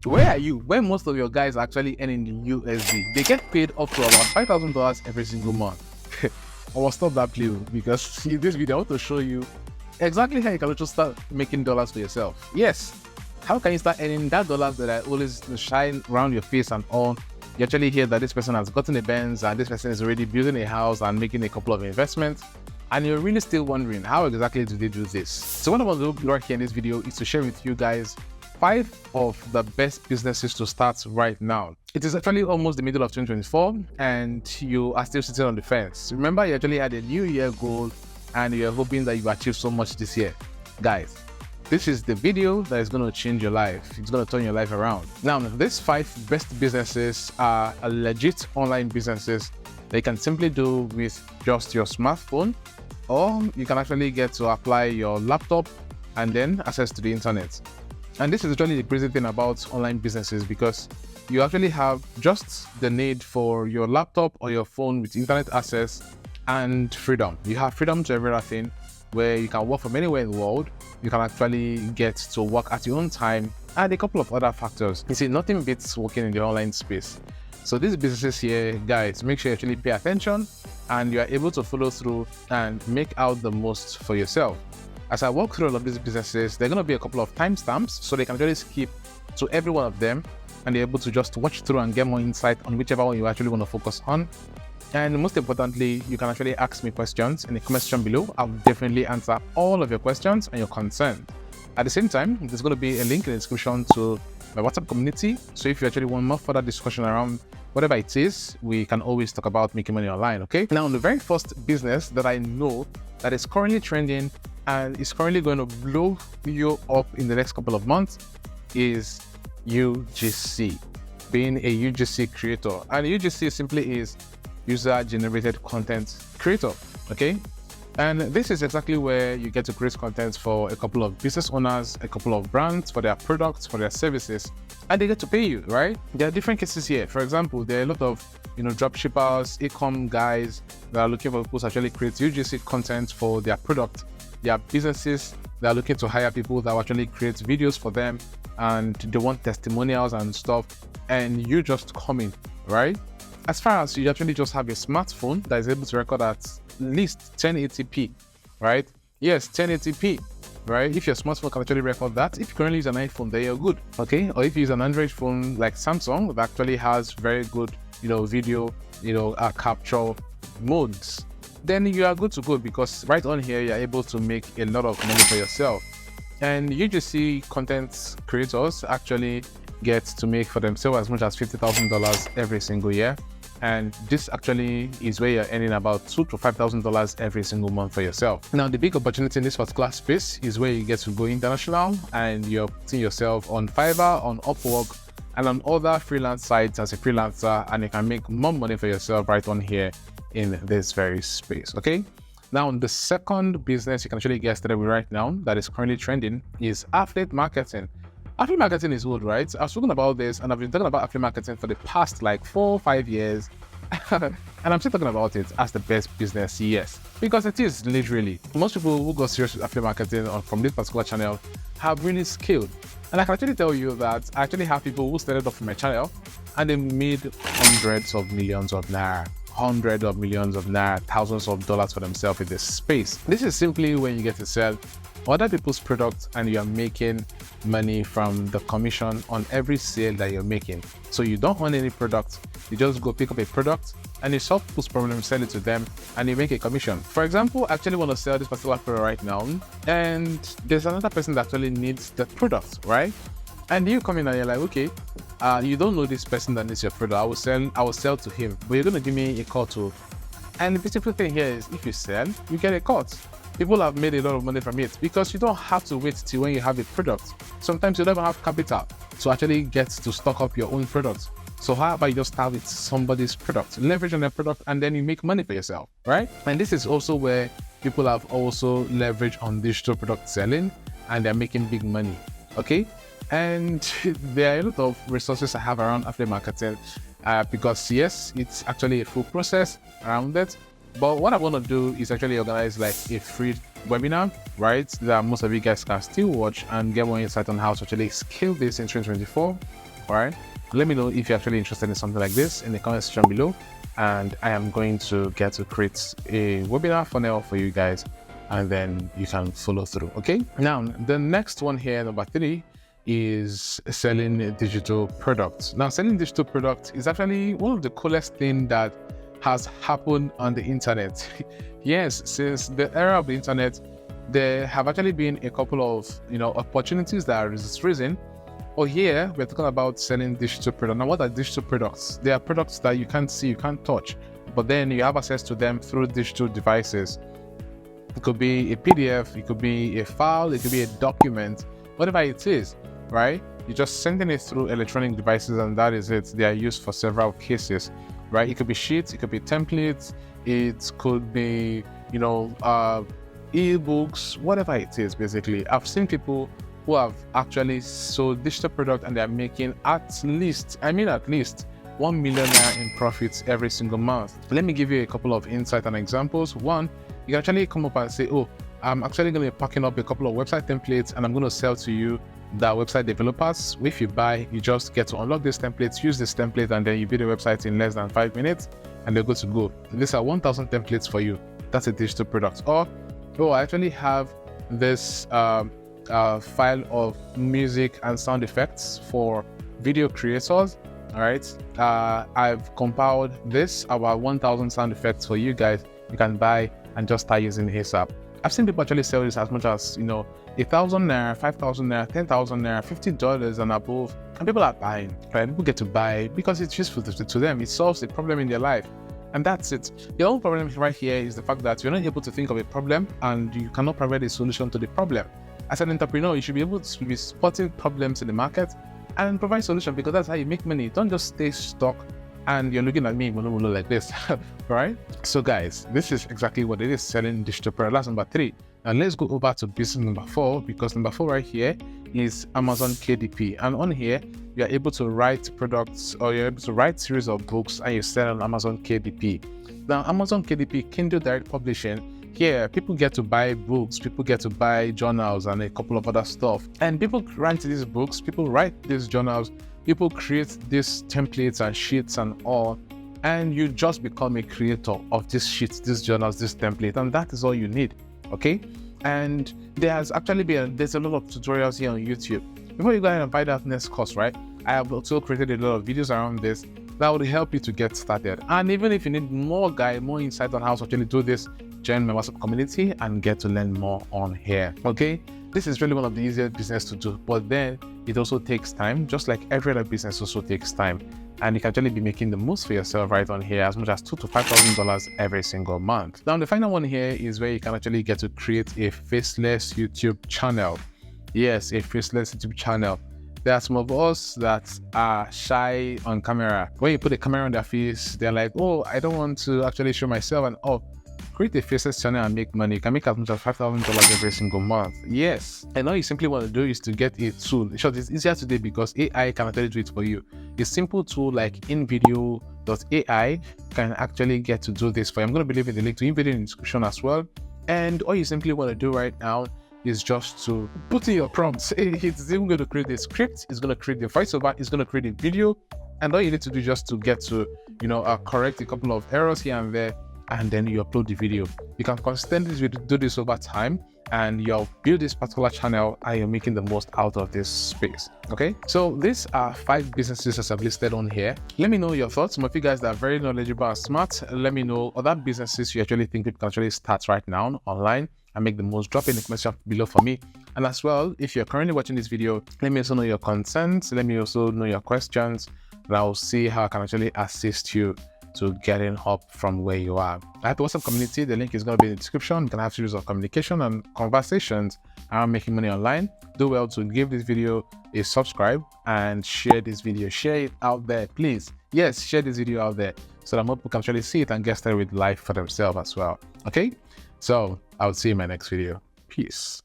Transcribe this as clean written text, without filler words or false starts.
Where are you? Where most of your guys are actually earning in USD? They get paid up to about $5,000 every single month. I will stop that play because in this video I want to show you exactly how you can just start making dollars for yourself. Yes, how can you start earning that dollars that are always shine around your face and all? You actually hear that this person has gotten a Benz and this person is already building a house and making a couple of investments, and you're really still wondering how exactly do they do this? So what I want to do right here in this video is to share with you guys 5 of the best businesses to start right now. It is actually almost the middle of 2024 and you are still sitting on the fence. Remember, you actually had a new year goal and you're hoping that you achieve so much this year. Guys, this is the video that is going to change your life. It's going to turn your life around. Now, these 5 best businesses are legit online businesses that you can simply do with just your smartphone, or you can actually get to apply your laptop and then access to the internet. And this is actually the crazy thing about online businesses, because you actually have just the need for your laptop or your phone with internet access and freedom. You have freedom to everything, where you can work from anywhere in the world. You can actually get to work at your own time and a couple of other factors. You see, nothing beats working in the online space. So these businesses here, guys, make sure you actually pay attention and you are able to follow through and make out the most for yourself. As I walk through all of these businesses, there are going to be a couple of timestamps so they can really skip to every one of them and be able to just watch through and get more insight on whichever one you actually want to focus on. And most importantly, you can actually ask me questions in the comment section below. I'll definitely answer all of your questions and your concerns. At the same time, there's going to be a link in the description to my WhatsApp community. So if you actually want more further discussion around whatever it is, we can always talk about making money online, okay? Now, the very first business that I know that is currently trending and is currently going to blow you up in the next couple of months is UGC, being a UGC creator. And UGC simply is user generated content creator, okay? And this is exactly where you get to create content for a couple of business owners, a couple of brands, for their products, for their services, and they get to pay you, right? There are different cases here. For example, there are a lot of drop shippers, e-com guys that are looking for people to actually create UGC content for their product. There are businesses that are looking to hire people that will actually create videos for them, and they want testimonials and stuff, and you just come in, right? As far as you actually just have a smartphone that is able to record at least 1080p, right? Yes, 1080p, right? If your smartphone can actually record that, if you currently use an iPhone, then you're good, okay? Or if you use an Android phone like Samsung that actually has very good, video, capture modes, then you are good to go, because right on here, you're able to make a lot of money for yourself. And UGC content creators actually get to make for themselves as much as $50,000 every single year. And this actually is where you're earning about $2,000 to $5,000 every single month for yourself. Now, the big opportunity in this particular space is where you get to go international and you're putting yourself on Fiverr, on Upwork, and on other freelance sites as a freelancer, and you can make more money for yourself right on here in this very space, okay? Now, the second business you can actually get started with right now that is currently trending is affiliate marketing. Affiliate marketing is old, right? I've spoken about this and I've been talking about affiliate marketing for the past like 4 or 5 years. And I'm still talking about it as the best business, yes, because it is literally. Most people who go serious with affiliate marketing from this particular channel have really scaled. And I can actually tell you that I actually have people who started off from my channel and they made hundreds of millions of naira, thousands of dollars for themselves in this space. This is simply when you get to sell other people's products and you are making money from the commission on every sale that you're making. So you don't own any product, you just go pick up a product and you solve people's problems, sell it to them, and you make a commission. For example, I actually want to sell this particular product right now, and there's another person that actually needs the product, right? And you come in and you're like, okay, you don't know this person that needs your product. I will sell to him, but you're going to give me a cut too. And the beautiful thing here is, if you sell, you get a cut. People have made a lot of money from it because you don't have to wait till when you have a product. Sometimes you don't even have capital to actually get to stock up your own product. So how about you just start with somebody's product, leverage on their product, and then you make money for yourself, right? And this is also where people have also leveraged on digital product selling and they're making big money, okay? And there are a lot of resources I have around affiliate marketing because yes, it's actually a full process around it. But what I want to do is actually organize like a free webinar, right, that most of you guys can still watch and get more insight on how to actually scale this in 2024. All right, let me know if you're actually interested in something like this in the comment section below, and I am going to get to create a webinar funnel for you guys, and then you can follow through. Okay, now the next one here, number 3, is selling digital products. Now, selling digital products is actually one of the coolest things that has happened on the internet. Yes, since the era of the internet, there have actually been a couple of opportunities that are risen. But here we're talking about selling digital products. Now, what are digital products? They are products that you can't see, you can't touch, but then you have access to them through digital devices. It could be a PDF, it could be a file, it could be a document, whatever it is, right? You're just sending it through electronic devices, and that is it. They are used for several cases, right? It could be sheets, it could be templates, it could be, ebooks, whatever it is, basically. I've seen people who have actually sold digital product and they're making at least 1 million naira in profits every single month. Let me give you a couple of insights and examples. One, you can actually come up and say, oh, I'm actually going to be packing up a couple of website templates and I'm going to sell to you, the website developers. If you buy, you just get to unlock these templates, use this template, and then you build a website in less than 5 minutes and they're good to go. These are 1,000 templates for you. That's a digital product. Or, oh, I actually have this file of music and sound effects for video creators. All right, I've compiled this about 1,000 sound effects for you guys. You can buy and just start using ASAP. I've seen people actually sell this as much as 1,000 naira, 5,000 naira, 10,000 naira, $50 and above, and people are buying. Right? People get to buy because it's useful to them. It solves a problem in their life, and that's it. The only problem right here is the fact that you're not able to think of a problem and you cannot provide a solution to the problem. As an entrepreneur, you should be able to be spotting problems in the market and provide solution, because that's how you make money. Don't just stay stuck and you're looking at me like this. Right? So guys, this is exactly what it is, selling digital product. That's number 3. Now let's go over to business number 4, because number 4 right here is Amazon KDP. And on here, you're able to write products, or you're able to write series of books and you sell on Amazon KDP. Now, Amazon KDP, Kindle Direct Publishing, here people get to buy books, people get to buy journals and a couple of other stuff. And people write these books, people write these journals, people create these templates and sheets and all, and you just become a creator of these sheets, these journals, this template, and that is all you need. Okay, and there's actually there's a lot of tutorials here on YouTube. Before you go ahead and buy that next course, right, I have also created a lot of videos around this that would help you to get started. And even if you need more insight on how to actually do this, join my WhatsApp community and get to learn more on here. Okay, this is really one of the easiest business to do, but then it also takes time, just like every other business also takes time. And you can actually be making the most for yourself right on here, as much as $2,000 to $5,000 every single month. Now, the final one here is where you can actually get to create a faceless YouTube channel. Yes, a faceless YouTube channel. There are some of us that are shy on camera. When you put a camera on their face, they're like, oh, I don't want to actually show myself, and oh, create a faceless channel and make money. You can make as much as $5,000 every single month. Yes, and all you simply want to do is to get a tool. In short, it's easier today because AI can actually do it for you. A simple tool like InVideo.ai can actually get to do this for you. I'm going to leave the link to InVideo in the description as well. And all you simply want to do right now is just to put in your prompts. It's even going to create a script, it's going to create the voiceover, it's going to create a video, and all you need to do just to get to correct a couple of errors here and there, and then you upload the video. You can consistently do this over time, and you'll build this particular channel and you're making the most out of this space. Okay, so these are 5 businesses as I've listed on here. Let me know your thoughts. Some of you guys that are very knowledgeable and smart, let me know other businesses you actually think you can actually start right now online and make the most. Drop in the comment section below for me. And as well, if you're currently watching this video, let me also know your concerns, let me also know your questions, and I'll see how I can actually assist you to getting up from where you are. I have the WhatsApp community. The link is going to be in the description. You can have series of communication and conversations around making money online. Do well to give this video a subscribe and share this video. Share it out there, please. Yes, share this video out there so that more people can actually see it and get started with life for themselves as well. Okay, so I'll see you in my next video. Peace.